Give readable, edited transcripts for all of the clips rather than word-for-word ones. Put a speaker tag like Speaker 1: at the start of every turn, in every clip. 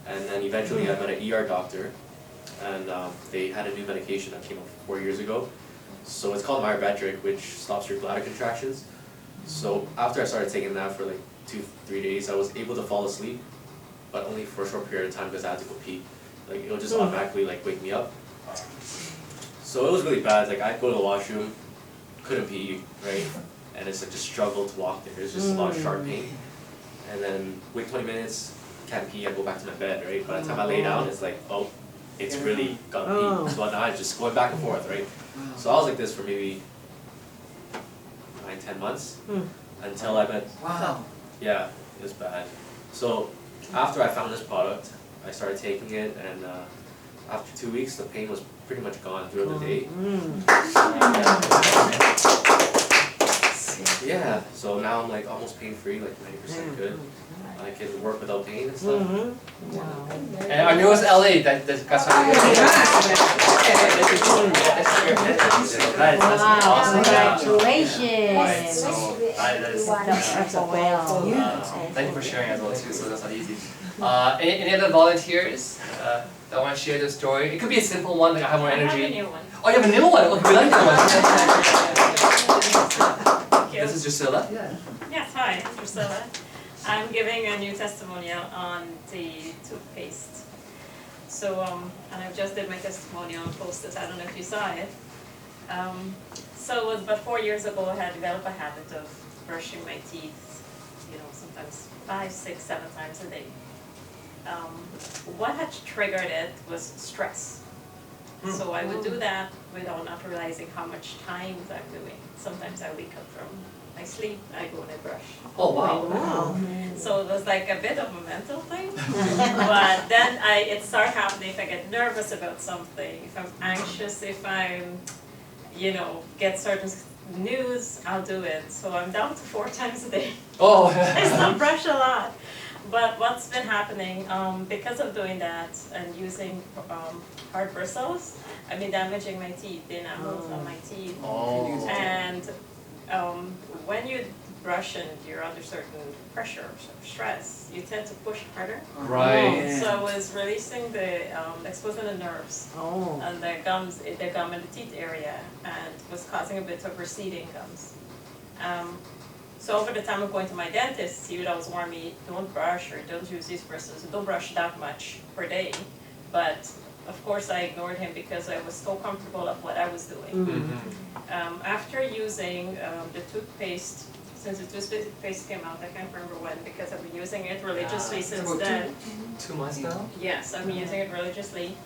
Speaker 1: And then eventually I met an ER doctor, and they had a new medication that came out 4 years ago. So it's called Myrbetriq, which stops your bladder contractions. So after I started taking that for like 2-3 days, I was able to fall asleep, but only for a short period of time because I had to go pee. Like it would just automatically like wake me up. So it was really bad. Like I'd go to the washroom, couldn't pee, right? And it's like just struggle to walk there. It's just a lot of sharp pain. And then wait 20 minutes, can't pee, I go back to my bed, right? By the time I lay down, it's like, oh, it's really got pee. So now I'm just going back and forth, right? So I was like this for maybe 9-10 months until I met.
Speaker 2: Wow.
Speaker 1: Yeah, it was bad. So after I found this product, I started taking it, and after 2 weeks, the pain was pretty much gone throughout the day. Yeah, so now I'm like almost pain-free, like 90% good. I can work without pain and stuff.
Speaker 3: And our newest LA, that's something good. That's awesome.
Speaker 4: Congratulations!
Speaker 3: So,
Speaker 4: That's well.
Speaker 3: thank you for sharing as well too, so that's not easy. Any other volunteers that want to share their story? It could be a simple one, like I have more energy.
Speaker 5: I have a new one.
Speaker 3: Oh, you have a new one? Okay, we like that one. This is Drusilla?
Speaker 5: Yes, hi, I'm Drusilla. I'm giving a new testimonial on the toothpaste. So, and I just did my testimonial and posted, I don't know if you saw it. So it was about 4 years ago, I had developed a habit of brushing my teeth, you know, sometimes 5, 6, 7 times a day. What had triggered it was stress. So I would do that without not realizing how much times I'm doing. Sometimes I wake up from my sleep, I go and I brush.
Speaker 3: Oh, wow.
Speaker 5: So it was like a bit of a mental thing. But then it started happening if I get nervous about something, if I'm anxious, if I'm, you know, get certain news, I'll do it. So I'm down to 4 times a day.
Speaker 3: Oh.
Speaker 5: I still brush a lot. But what's been happening, because of doing that and using hard bristles, I've been damaging my teeth, the enamels on my teeth.
Speaker 3: Oh.
Speaker 5: And when you brush and you're under certain pressure, stress, you tend to push harder.
Speaker 3: Right.
Speaker 5: So I was releasing the, exposing the nerves and the gum in the teeth area, and was causing a bit of receding gums. So over the time of going to my dentist, he would always warn me, don't brush or don't use these bristles, don't brush that much per day. But of course I ignored him because I was so comfortable of what I was doing. After using the toothpaste, since the toothpaste came out, I can't remember when, because I've been using it religiously since then.
Speaker 3: 2 months now?
Speaker 5: Yes, I've been using it religiously.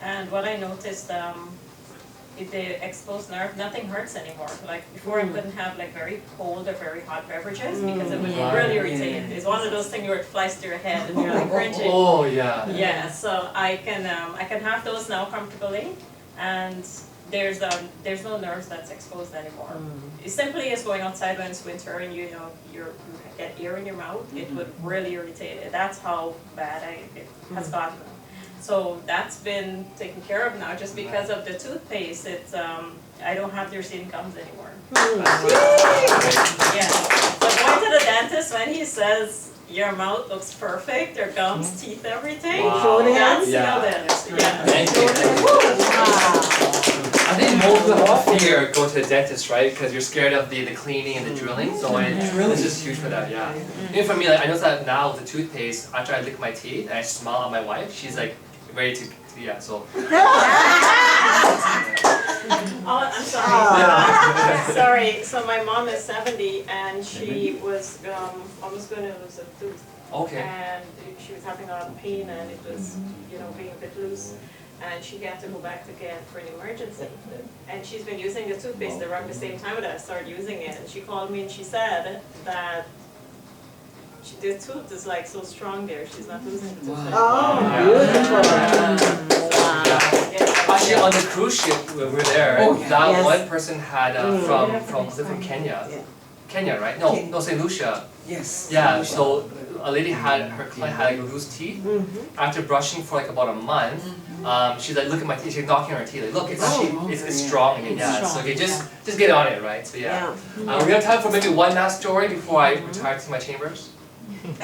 Speaker 5: And what I noticed, the exposed nerve, nothing hurts anymore. Like before I couldn't have like very cold or very hot beverages because it would really irritate. It's one of those things where it flies to your head and you're like cringing.
Speaker 3: Oh, yeah.
Speaker 5: Yeah, so I can have those now comfortably, and there's no nerves that's exposed anymore. It simply is going outside when it's winter and you get air in your mouth, it would really irritate it. That's how bad it has gotten. So that's been taken care of now just because of the toothpaste. It's I don't have the receding gums anymore. Yeah. So going to the dentist, when he says your mouth looks perfect, your gums, teeth, everything, that's evidence. Yeah.
Speaker 3: Thank you. I think most people have a fear going to the dentist, right? Because you're scared of the cleaning and the drilling. So it's just huge for that, yeah. Even for me, like I notice that now with the toothpaste, after I lick my teeth and I smile at my wife, she's like ready to yeah, so.
Speaker 5: Oh, I'm sorry. Sorry. So my mom is 70 and she was almost going to lose a tooth.
Speaker 3: Okay.
Speaker 5: And she was having a lot of pain and it was, you know, being a bit loose. And she had to go back again for an emergency. And she's been using the toothpaste around the same time that I started using it. And she called me and she said that the tooth is like so strong there, she's not losing the tooth.
Speaker 4: Oh, beautiful.
Speaker 3: Actually, on the cruise ship, we were there. That one person had from Kenya. Kenya, right? No, St. Lucia.
Speaker 2: Yes.
Speaker 3: Yeah, so a lady her client had like loose teeth. After brushing for like about a month, she's like, look at my teeth, she's knocking on her teeth, like, look, it's strong again, yeah. So okay, just get on it, right? So yeah. We have time for maybe one last story before I retire to my chambers. Am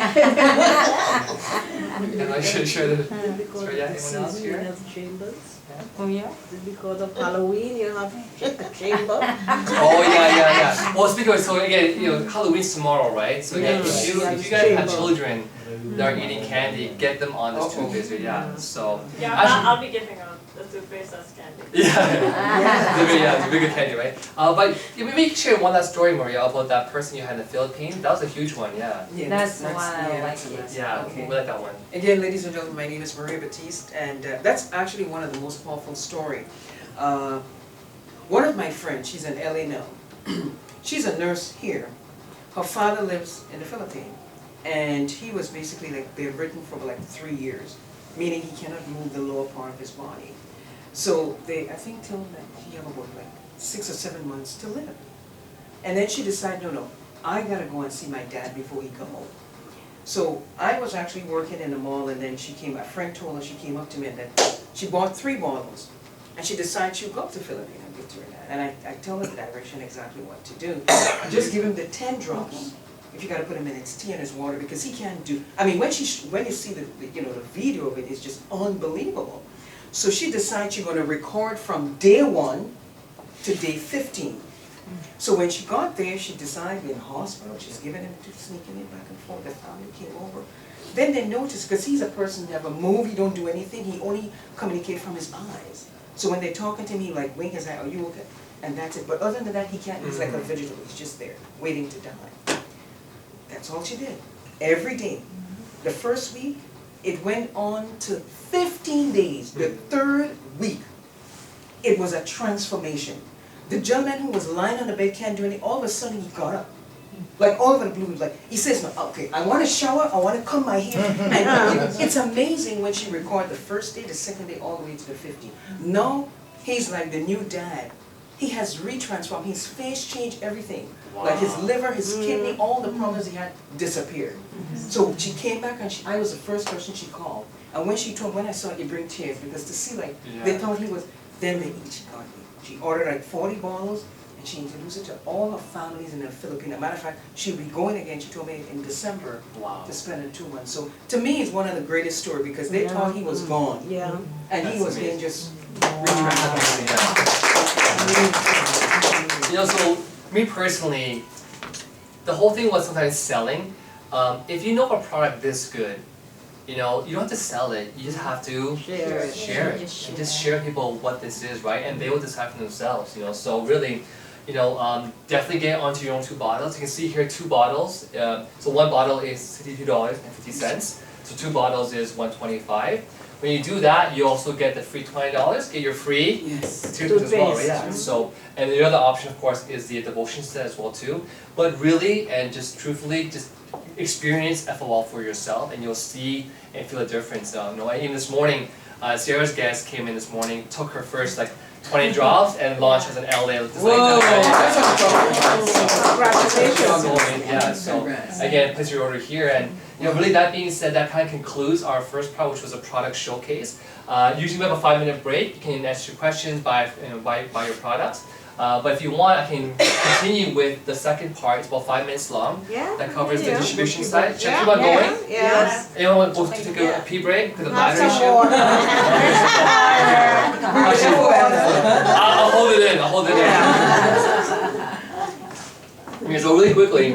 Speaker 3: I sure
Speaker 2: Because
Speaker 3: yeah,
Speaker 2: of the
Speaker 3: anyone else
Speaker 2: season,
Speaker 3: here?
Speaker 2: you have chambers.
Speaker 4: Oh, yeah?
Speaker 2: Because of Halloween, you have a chamber.
Speaker 3: Oh yeah. Well, speaking of, so again, Halloween's tomorrow, right? So again, if you guys have children that are eating candy, get them on this toothpaste. Yeah. So
Speaker 5: Yeah,
Speaker 3: actually,
Speaker 5: I'll be giving out the toothpaste as candy.
Speaker 3: it's a bigger candy, right? But maybe you can share one last story, Maria, about that person you had in the Philippines. That was a huge one, yeah.
Speaker 6: Yeah,
Speaker 4: That's why I
Speaker 6: yeah,
Speaker 4: like
Speaker 6: that's
Speaker 4: it.
Speaker 6: nice.
Speaker 3: Yeah,
Speaker 6: Okay.
Speaker 3: we like that one.
Speaker 6: Again, ladies and gentlemen, my name is Maria Batiste, and that's actually one of the most powerful story. One of my friends, she's in LA now. She's a nurse here. Her father lives in the Philippines, and he was basically like bedridden for like 3 years, meaning he cannot move the lower part of his body. So they, I think, till that he have about like 6 or 7 months to live. And then she decided, no, I gotta go and see my dad before he go. So I was actually working in the mall, and then she came, a friend told her, she came up to me and then she bought 3 bottles. And she decided she would go up to Philippines and give to her dad. And I tell her the direction exactly what to do. Just give him the 10 drops. If you gotta put him in his tea and his water, because he can't do, I mean, when you see the video of it, it's just unbelievable. So she decided she's gonna record from day 1 to day 15. So when she got there, she decided in the hospital, she's giving him to sneaking it back and forth. The family came over. Then they noticed, because he's a person who never move, he don't do anything, he only communicates from his eyes. So when they're talking to him, he like wink his eye, are you okay? And that's it. But other than that, he can't, he's like a vegetable, he's just there, waiting to die. That's all she did. Every day. The first week, it went on to 15 days. The 3rd week, it was a transformation. The gentleman who was lying on the bed can't do anything, all of a sudden he got up. Like all over the blue, like, he says, no, okay, I want to shower, I want to comb my hair. And it's amazing when she recorded the first day, the second day, all the way to the 15th. Now, he's like the new dad. He has retransformed, his face changed, everything.
Speaker 3: Wow.
Speaker 6: Like his liver, his kidney, all the problems he had disappeared. So she came back and I was the first person she called. And when she told, when I saw it, it bring tears, because to see like, they thought he was, then they each got it. She ordered like 40 bottles, and she introduced it to all her families in the Philippines. As a matter of fact, she'll be going again, she told me, in December to spend in 2 months. So to me, it's one of the greatest stories, because they thought he was gone.
Speaker 2: Yeah.
Speaker 6: And he
Speaker 3: That's
Speaker 6: was being
Speaker 3: amazing.
Speaker 6: just
Speaker 3: So me personally, the whole thing was sometimes selling. If you know a product this good, you don't have to sell it. You just have to
Speaker 2: Share it.
Speaker 3: share it. And just share people what this is, right? And they will decide for themselves. So really, definitely get onto your own 2 bottles. You can see here 2 bottles. So 1 bottle is $62.50. So 2 bottles is $125. When you do that, you also get the free $20. Get your free toothpaste as well, right? Yeah. So, and the other option, of course, is the devotion set as well too. But really, and just truthfully, just experience FOL for yourself, and you'll see and feel a difference. Even this morning, Sarah's guest came in this morning, took her first 20 drops, and launched as an LA. Yeah. So again, place your order here, and really that being said, that kind of concludes our first part, which was a product showcase. Usually we have a 5-minute break. You can ask your questions by your products. But if you want, I can continue with the second part. It's about 5 minutes long.
Speaker 2: Yeah.
Speaker 3: That covers the
Speaker 2: Yeah.
Speaker 3: distribution side. Should I
Speaker 2: Yeah.
Speaker 3: keep on going?
Speaker 2: Yes.
Speaker 3: Anyone want to take a pee break because of
Speaker 2: Have
Speaker 3: battery
Speaker 2: some
Speaker 3: issue?
Speaker 2: water.
Speaker 3: I'll hold it in. Okay, so really quickly,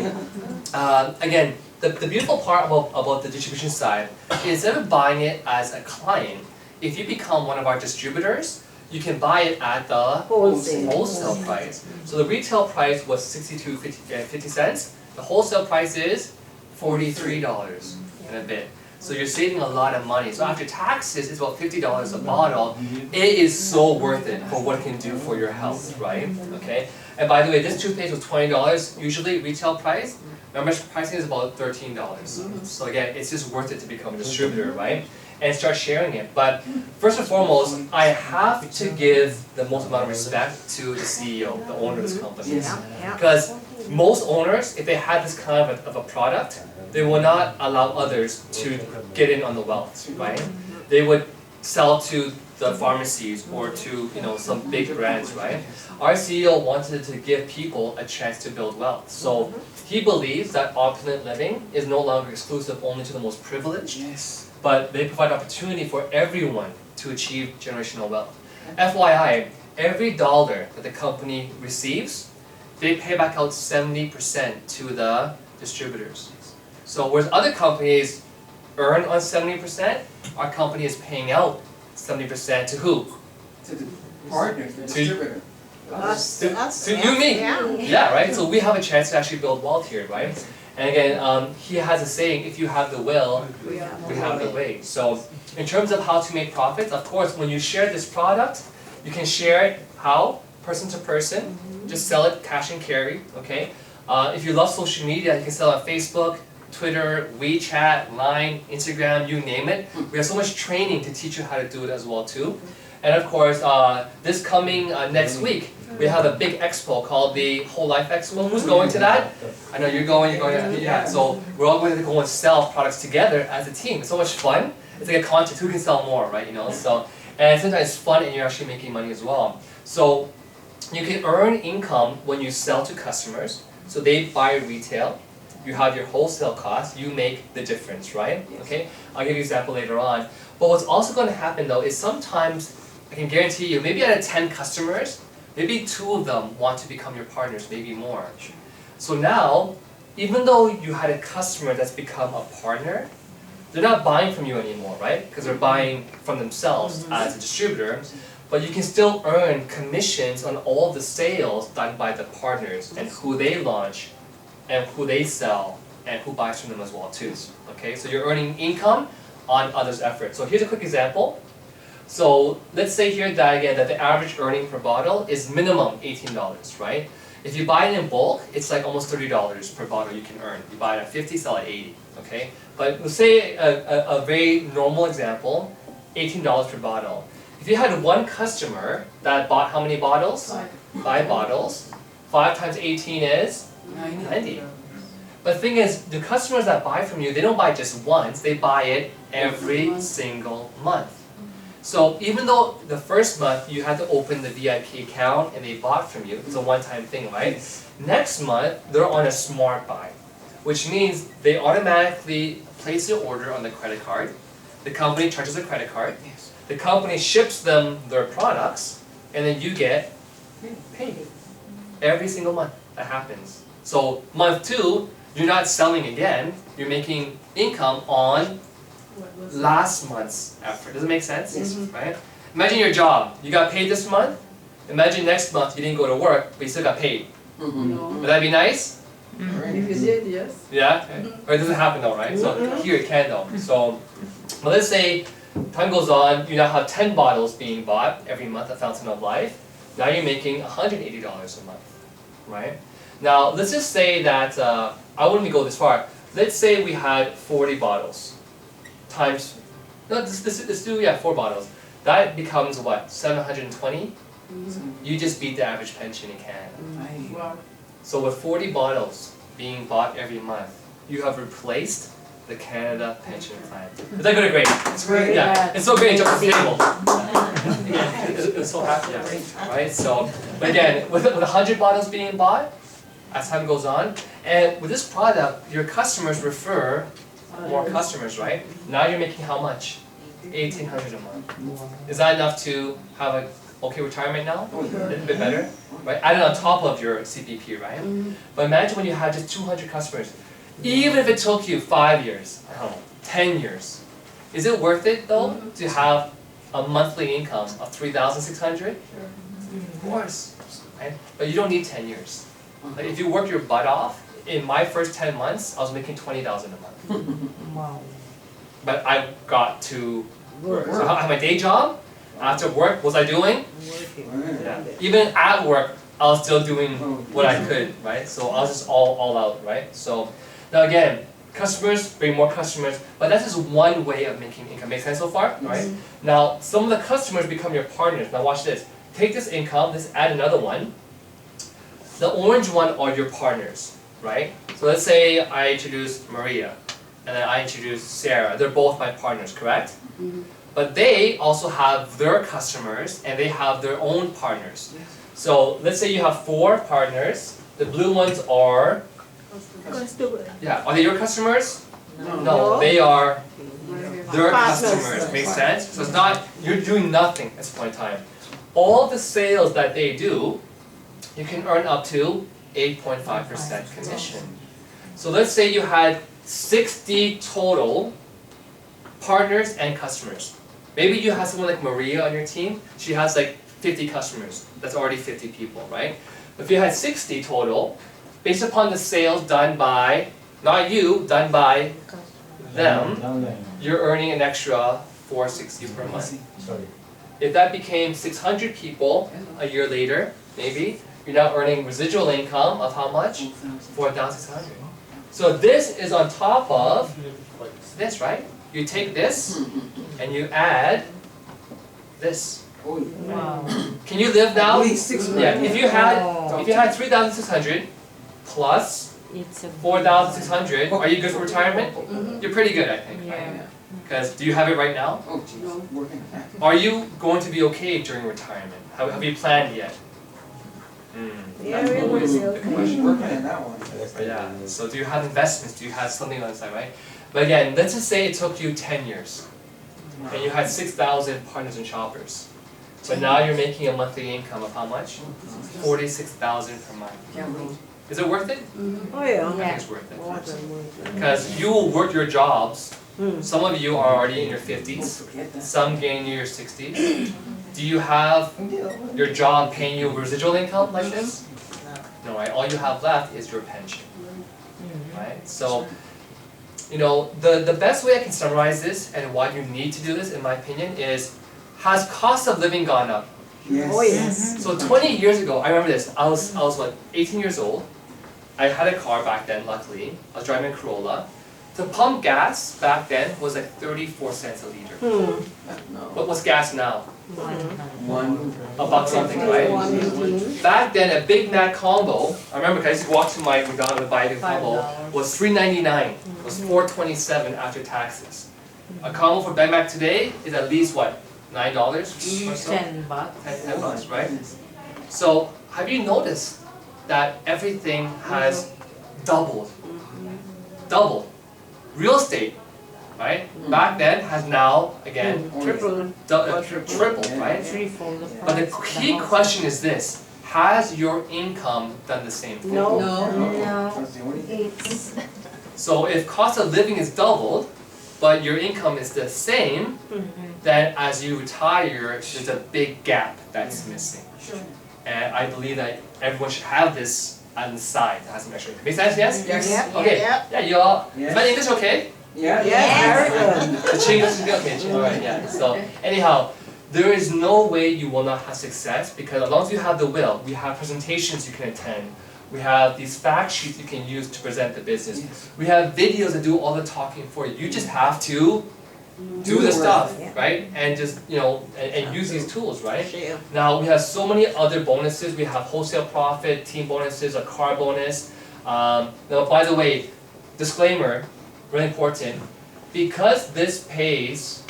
Speaker 3: again, the beautiful part about the distribution side is instead of buying it as a client, if you become one of our distributors, you can buy it at the wholesale price. So the retail price was $62.50. The wholesale price is $43 and a bit. So you're saving a lot of money. So after taxes, it's about $50 a bottle. It is so worth it for what it can do for your health, right? Okay. And by the way, this toothpaste was $20 usually retail price. Membership pricing is about $13. So again, it's just worth it to become a distributor, right? And start sharing it. But first and foremost, I have to give the most amount of respect to the CEO, the owner of this company. Because most owners, if they had this kind of a product, they will not allow others to get in on the wealth, right? They would sell to the pharmacies or to some big brands, right? Our CEO wanted to give people a chance to build wealth. So he believes that opulent living is no longer exclusive only to the most privileged,
Speaker 6: Yes.
Speaker 3: but they provide opportunity for everyone to achieve generational wealth. FYI, every dollar that the company receives, they pay back out 70% to the distributors. So whereas other companies earn on 70%, our company is paying out 70% to who?
Speaker 6: To the partner, the distributor.
Speaker 2: Us,
Speaker 3: To
Speaker 2: us,
Speaker 3: you, me.
Speaker 2: yeah.
Speaker 3: Yeah, right? So we have a chance to actually build wealth here, right? And again, he has a saying, if you have the will, we have the way. So in terms of how to make profits, of course, when you share this product, you can share it how? Person to person. Just sell it cash and carry, okay? If you love social media, you can sell on Facebook, Twitter, WeChat, Line, Instagram, you name it. We have so much training to teach you how to do it as well too. And of course, this coming next week, we have a big expo called the Whole Life Expo. Who's going to that? I know you're going, yeah. So we're all going to go and sell products together as a team. It's so much fun. It's like a contest, who can sell more, right? So, and sometimes it's fun and you're actually making money as well. So you can earn income when you sell to customers. So they buy retail. You have your wholesale costs, you make the difference, right? Okay, I'll give you an example later on. But what's also going to happen though is sometimes, I can guarantee you, maybe out of 10 customers, maybe 2 of them want to become your partners, maybe more. So now, even though you had a customer that's become a partner, they're not buying from you anymore, right? Because they're buying from themselves as a distributor. But you can still earn commissions on all the sales done by the partners and who they launch and who they sell and who buys from them as well too. Okay, so you're earning income on others' efforts. So here's a quick example. So let's say here that again that the average earning per bottle is minimum $18, right? If you buy it in bulk, it's like almost $30 per bottle you can earn. You buy it at 50, sell at 80, okay? But let's say a very normal example, $18 per bottle. If you had one customer that bought how many bottles? 5 bottles. 5 times 18 is 90. But the thing is, the customers that buy from you, they don't buy just once, they buy it every single month. So even though the first month you had to open the VIP account and they bought from you, it's a one-time thing, right? Next month, they're on a smart buy, which means they automatically place their order on the credit card. The company charges a credit card. The company ships them their products, and then you get paid. Every single month, that happens. So month 2, you're not selling again, you're making income on last month's effort. Does it make sense? Right? Imagine your job. You got paid this month. Imagine next month you didn't go to work, but you still got paid. Would that be nice?
Speaker 2: If you did, yes.
Speaker 3: Yeah? Or it doesn't happen though, right? So here it can though. So well, let's say time goes on, you now have 10 bottles being bought every month at Fountain of Life. Now you're making $180 a month, right? Now let's just say that, I wouldn't go this far. Let's say we had 40 bottles. Times, no, let's do 4 bottles. That becomes what, 720? You just beat the average pension in Canada.
Speaker 2: Wow.
Speaker 3: So with 40 bottles being bought every month, you have replaced the Canada pension plan. Is that good or great?
Speaker 6: It's great.
Speaker 3: Yeah, it's so great, just stable. It's so happy, right? So, but again, with 100 bottles being bought, as time goes on, and with this product, your customers refer more customers, right? Now you're making how much? $1,800 a month. Is that enough to have a okay retirement now? A little bit better, right? Added on top of your CPP, right? But imagine when you have just 200 customers. Even if it took you 5 years, I don't know, 10 years, is it worth it though to have a monthly income of $3,600? Of course, right? But you don't need 10 years. Like if you work your butt off, in my first 10 months, I was making $20,000 a month.
Speaker 2: Wow.
Speaker 3: But I got to
Speaker 2: Work.
Speaker 3: so I had my day job. After work, what was I doing?
Speaker 2: Working.
Speaker 3: Yeah. Even at work, I was still doing what I could, right? So I was just all out, right? So now again, customers bring more customers, but that's just one way of making income. Make sense so far, right? Now some of the customers become your partners. Now watch this. Take this income, let's add another one. The orange one are your partners, right? So let's say I introduce Maria, and then I introduce Sarah. They're both my partners, correct? But they also have their customers and they have their own partners. So let's say you have 4 partners. The blue ones are, yeah, are they your customers? No, they are their customers. Makes sense? So it's not, you're doing nothing at this point in time. All the sales that they do, you can earn up to 8.5% commission. So let's say you had 60 total partners and customers. Maybe you have someone like Maria on your team, she has like 50 customers. That's already 50 people, right? If you had 60 total, based upon the sales done by, not you, done by them, you're earning an extra $460 per month. If that became 600 people a year later, maybe, you're now earning residual income of how much? 4,600. So this is on top of this, right? You take this and you add this.
Speaker 4: Wow.
Speaker 3: Can you live now?
Speaker 6: At least 6
Speaker 3: Yeah,
Speaker 6: grand.
Speaker 3: if you had 3,600 plus
Speaker 4: It's a
Speaker 3: 4,600, are you good for retirement? You're pretty good, I think.
Speaker 4: Yeah.
Speaker 3: Because do you have it right now?
Speaker 6: Oh, geez, working.
Speaker 3: Are you going to be okay during retirement? Have you planned yet?
Speaker 2: Yeah, we will.
Speaker 3: Good question.
Speaker 6: Working on that one.
Speaker 3: Yeah. So do you have investments? Do you have something on the side, right? But again, let's just say it took you 10 years, and you had 6,000 partners and shoppers. So now you're making a monthly income of how much? 46,000 per month. Is it worth it?
Speaker 2: Oh, yeah.
Speaker 3: I think it's worth it. Because you will work your jobs. Some of you are already in your 50s.
Speaker 6: Forget that.
Speaker 3: Some getting in your 60s. Do you have your job paying you residual income like this? No, right? All you have left is your pension. Right? So, you know, the best way I can summarize this and why you need to do this, in my opinion, is has cost of living gone up?
Speaker 6: Yes.
Speaker 2: Oh, yes.
Speaker 3: So 20 years ago, I remember this. I was what, 18 years old. I had a car back then, luckily. I was driving a Corolla. To pump gas back then was like 34 cents a liter.
Speaker 6: No.
Speaker 3: What's gas now?
Speaker 6: One.
Speaker 3: $1 something, right? Back then, a Big Mac combo, I remember 'cause I used to walk to my McDonald's to buy a combo, was $3.99. Was $4.27 after taxes. A combo for Big Mac today is at least what, $9 or so?
Speaker 4: $10.
Speaker 3: $10, right? So have you noticed that everything has doubled? Doubled. Real estate, right? Back then has now again
Speaker 2: Triple.
Speaker 3: tripled, right?
Speaker 4: Threefold the
Speaker 3: But the
Speaker 4: price of
Speaker 3: key
Speaker 4: house.
Speaker 3: question is this: has your income done the same thing?
Speaker 2: No.
Speaker 4: No,
Speaker 6: That's the only thing.
Speaker 4: it's,
Speaker 3: So if cost of living is doubled, but your income is the same, then as you retire, there's a big gap that's missing. And I believe that everyone should have this on the side to have some extra. Make sense? Yes?
Speaker 6: Yes.
Speaker 2: Yep.
Speaker 3: Okay.
Speaker 2: Yep.
Speaker 3: Yeah, you all.
Speaker 6: Yes.
Speaker 3: Is my English okay?
Speaker 6: Yeah.
Speaker 2: Yes, very good.
Speaker 3: The Chinglish is good. Okay, alright, yeah. So anyhow, there is no way you will not have success because as long as you have the will, we have presentations you can attend. We have these fact sheets you can use to present the business.
Speaker 6: Yes.
Speaker 3: We have videos that do all the talking for you. You just have to do the stuff, right? And just, you know, and use these tools, right?
Speaker 2: Yeah.
Speaker 3: Now, we have so many other bonuses. We have wholesale profit, team bonuses, a car bonus. Now, by the way, disclaimer, really important, because this pays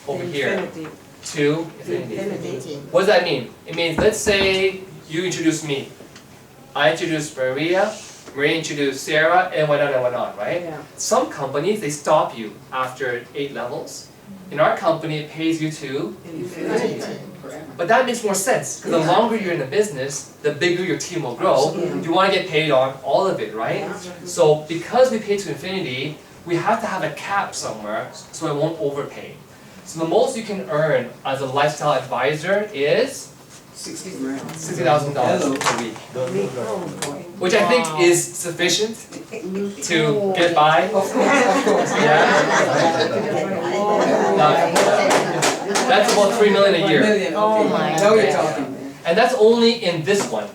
Speaker 3: over here
Speaker 2: Infinity.
Speaker 3: to infinity.
Speaker 2: Infinity.
Speaker 3: What does that mean? It means, let's say you introduce me. I introduce Maria, Maria introduced Sarah, and went on, right?
Speaker 2: Yeah.
Speaker 3: Some companies, they stop you after 8 levels. In our company, it pays you to,
Speaker 2: Infinity.
Speaker 3: but that makes more sense, because the longer you're in the business, the bigger your team will grow. You want to get paid on all of it, right? So because we pay to infinity, we have to have a cap somewhere so it won't overpay. So the most you can earn as a lifestyle advisor is
Speaker 6: 60 grand.
Speaker 3: $60,000 a week,
Speaker 2: Oh, boy.
Speaker 3: which I think is sufficient to get by.
Speaker 6: Of course.
Speaker 3: That's about $3 million a year.
Speaker 6: Million,
Speaker 4: Oh
Speaker 6: okay.
Speaker 4: my
Speaker 6: Now you're
Speaker 3: God.
Speaker 6: talking.
Speaker 3: And that's only in this one.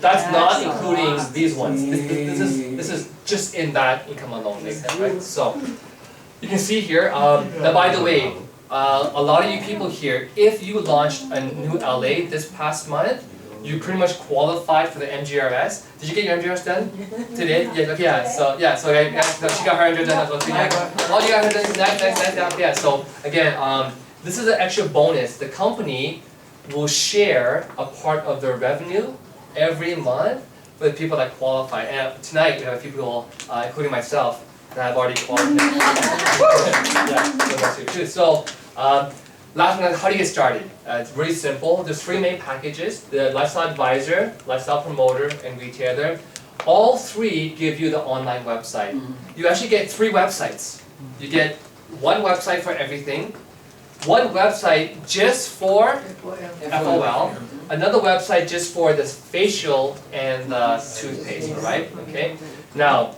Speaker 3: That's not including these ones. This is just in that income alone, makes sense, right? So you can see here. Now, by the way, a lot of you people here, if you launched a new LA this past month, you pretty much qualified for the MGRS. Did you get your MGRS done today? Yeah, okay, yeah. So she got her MGRS done. Oh, you got her done. Nice. Yeah. So again, this is an extra bonus. The company will share a part of their revenue every month for the people that qualify. And tonight we have a few people, including myself, that have already qualified. So last one, how do you get started? It's really simple. There's 3 main packages: the lifestyle advisor, lifestyle promoter, and retailer. All 3 give you the online website. You actually get 3 websites. You get 1 website for everything, 1 website just for FOL, another website just for the facial and the toothpaste, right? Okay. Now,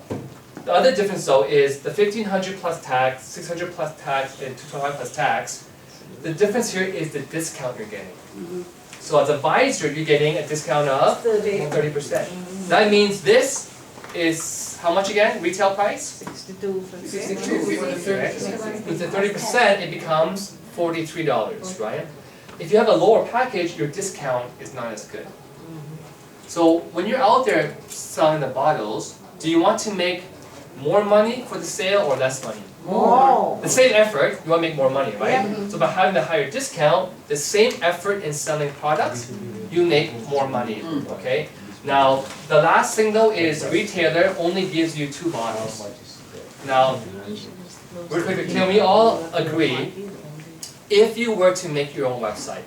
Speaker 3: the other difference though is the 1,500 plus tax, 600 plus tax, and 225 plus tax. The difference here is the discount you're getting. So as advisor, you're getting a discount of 30%. That means this is how much again? Retail price?
Speaker 2: 62.
Speaker 3: 62. With the 30%, it becomes $43, right? If you have a lower package, your discount is not as good. So when you're out there selling the bottles, do you want to make more money for the sale or less money?
Speaker 2: More.
Speaker 3: The same effort, you want to make more money, right? So by having the higher discount, the same effort in selling products, you make more money, okay? Now, the last thing though is retailer only gives you 2 bottles. Now, real quick, can we all agree, if you were to make your own website,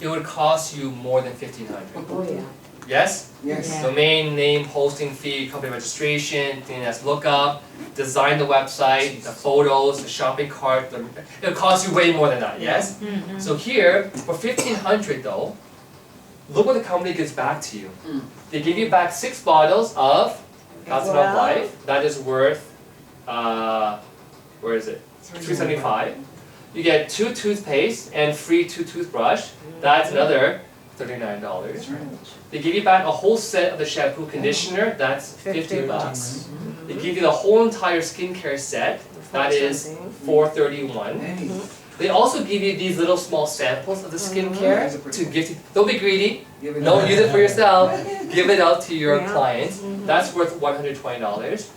Speaker 3: it would cost you more than $1,500.
Speaker 2: Oh, yeah.
Speaker 3: Yes?
Speaker 6: Yes.
Speaker 3: Domain name, hosting fee, company registration, DNS lookup, design the website, the photos, the shopping cart. It'll cost you way more than that, yes? So here, for $1,500 though, look what the company gives back to you. They give you back 6 bottles of Fountain of Life. That is worth, where is it? $375. You get 2 toothpaste and free 2 toothbrush. That's another $39. They give you back a whole set of the shampoo conditioner. That's $50. They give you the whole entire skincare set. That is $431. They also give you these little small samples of the skincare to give to. Don't be greedy. Don't use it for yourself. Give it out to your clients. That's worth $120.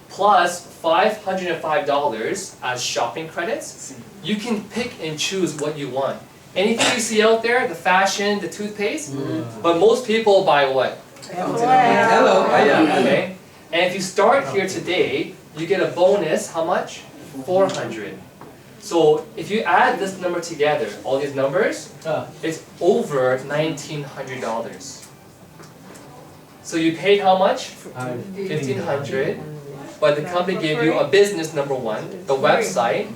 Speaker 3: Plus $505 as shopping credits. You can pick and choose what you want. Anything you see out there, the fashion, the toothpaste, but most people buy what?
Speaker 6: Hello.
Speaker 3: Okay. And if you start here today, you get a bonus. How much? 400. So if you add this number together, all these numbers, it's over $1,900. So you paid how much? $1,500. But the company gave you a business, number 1, the website,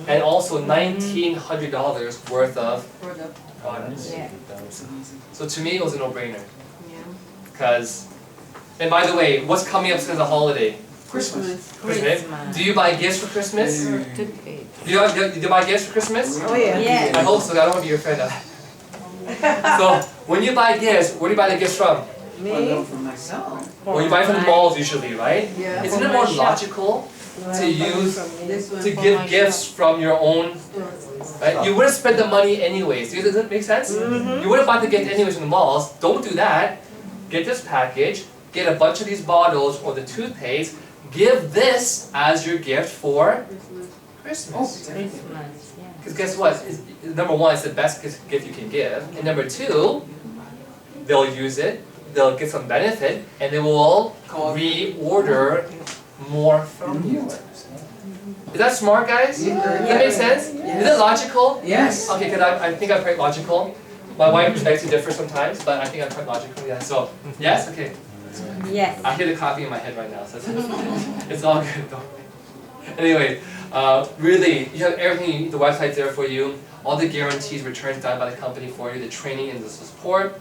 Speaker 3: and also $1,900 worth of products. So to me, it was a no-brainer. Because, and by the way, what's coming up since the holiday?
Speaker 6: Christmas.
Speaker 3: Christmas. Do you buy gifts for Christmas? Do you buy gifts for Christmas?
Speaker 2: Oh, yeah.
Speaker 3: I hope so. I don't want to be your friend. So when you buy gifts, where do you buy the gifts from?
Speaker 2: Me?
Speaker 6: For myself.
Speaker 3: Well, you buy from the malls usually, right?
Speaker 2: Yeah.
Speaker 3: Isn't it more logical to give gifts from your own? Right? You wouldn't spend the money anyways. Does that make sense? You wouldn't buy the gift anyways from the malls. Don't do that. Get this package. Get a bunch of these bottles or the toothpaste. Give this as your gift for Christmas. Because guess what? Number 1, it's the best gift you can give. And number 2, they'll use it. They'll get some benefit, and they will reorder more from you. Is that smart, guys? Does that make sense?
Speaker 6: Yes.
Speaker 3: Is it logical?
Speaker 6: Yes.
Speaker 3: Okay, because I think I'm quite logical. My wife begs to differ sometimes, but I think I'm quite logical. Yeah. So yes, okay.
Speaker 4: Yes.
Speaker 3: I hear the copy in my head right now, so it's all good though. Anyway, really, you have everything. The website's there for you. All the guarantees, returns done by the company for you. The training and the support.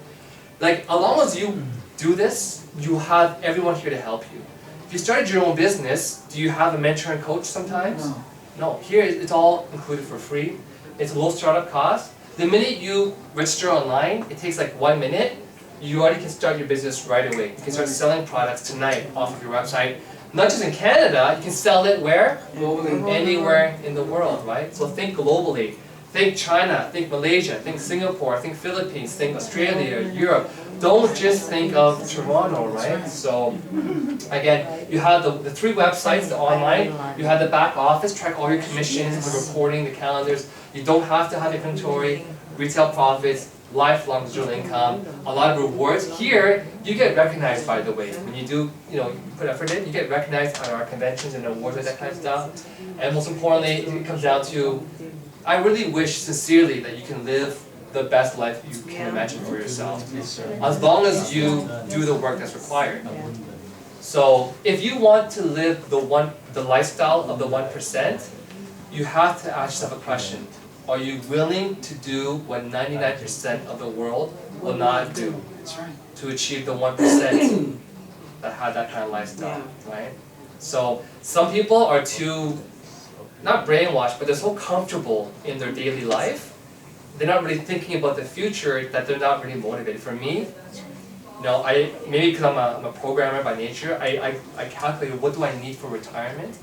Speaker 3: Like, as long as you do this, you have everyone here to help you. If you started your own business, do you have a mentor and coach sometimes?
Speaker 6: No.
Speaker 3: No. Here, it's all included for free. It's low startup cost. The minute you register online, it takes like 1 minute. You already can start your business right away. You can start selling products tonight off of your website. Not just in Canada, you can sell it where?
Speaker 6: Globally.
Speaker 3: Anywhere in the world, right? So think globally. Think China, think Malaysia, think Singapore, think Philippines, think Australia, Europe. Don't just think of Toronto, right? So again, you have the 3 websites, the online, you have the back office, track all your commissions, the reporting, the calendars. You don't have to have inventory, retail profits, lifelong digital income, a lot of rewards. Here, you get recognized, by the way. When you do, you put effort in, you get recognized at our conventions and awards and that kind of stuff. And most importantly, it comes down to, I really wish sincerely that you can live the best life you can imagine for yourself, as long as you do the work that's required. So if you want to live the lifestyle of the 1%, you have to ask yourself a question. Are you willing to do what 99% of the world will not do to achieve the 1% that have that kind of lifestyle, right? So some people are too, not brainwashed, but they're so comfortable in their daily life, they're not really thinking about the future, that they're not really motivated. For me, maybe because I'm a programmer by nature, I calculated what do I need for retirement,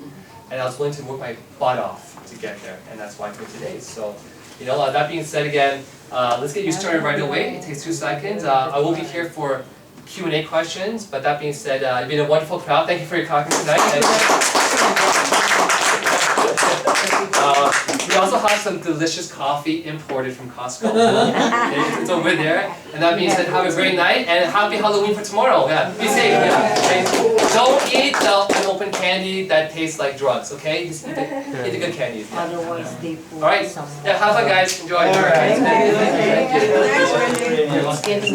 Speaker 3: and I was willing to work my butt off to get there, and that's why I'm here today. So, that being said, again, let's get you started right away. It takes 2 seconds. I will be here for Q&A questions, but that being said, you've been a wonderful crowd. Thank you for your talking tonight. We also have some delicious coffee imported from Costco. It's over there. And that being said, have a great night and happy Halloween for tomorrow. Yeah, be safe. Yeah. Okay? Don't eat the unopened candy that tastes like drugs. Okay, just eat the good candies. Yeah.
Speaker 4: Otherwise they put
Speaker 3: All right.
Speaker 4: some.
Speaker 3: Yeah, have fun, guys. Enjoy.
Speaker 6: All right.
Speaker 3: Thank you.
Speaker 2: Thanks, Wendy.
Speaker 4: It's getting